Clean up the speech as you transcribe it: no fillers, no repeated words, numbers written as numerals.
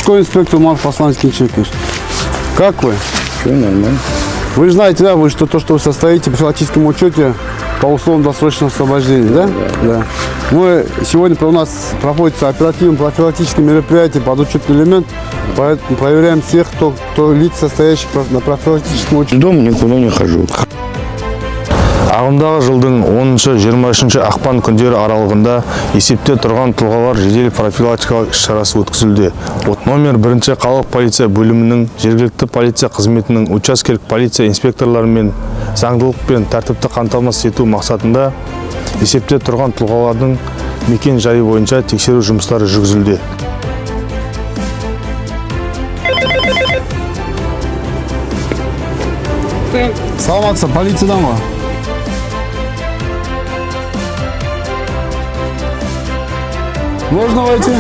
Участковый инспектор Марк Посланский Чекиш. Как вы? Все нормально. Вы же знаете, да, то, что вы состоите в профилактическом учете по условно-досрочному освобождению, да? Да. Мы сегодня у нас проходится оперативно-профилактическое мероприятие под учетный элемент, поэтому проверяем всех, кто лиц, состоящих на профилактическом учете. Дома никуда не хожу. Ағымдағы жылдың 10-23 ақпан күндері аралығында есепте тұрған тұлғалар жедел профилактикалық іс-шарасы өткізілді. Номер 1 қалалық полиция бөлімінің, жергілікті полиция қызметінің, учаскелік полиция инспекторларымен заңдылық пен тәртіпті қамтамасыз ету мақсатында есепте тұрған тұлғалардың мекен жайы бойынша тексеру жұмыстары жүргізілді. Саламатсыз, полициядан ба? Можно войти?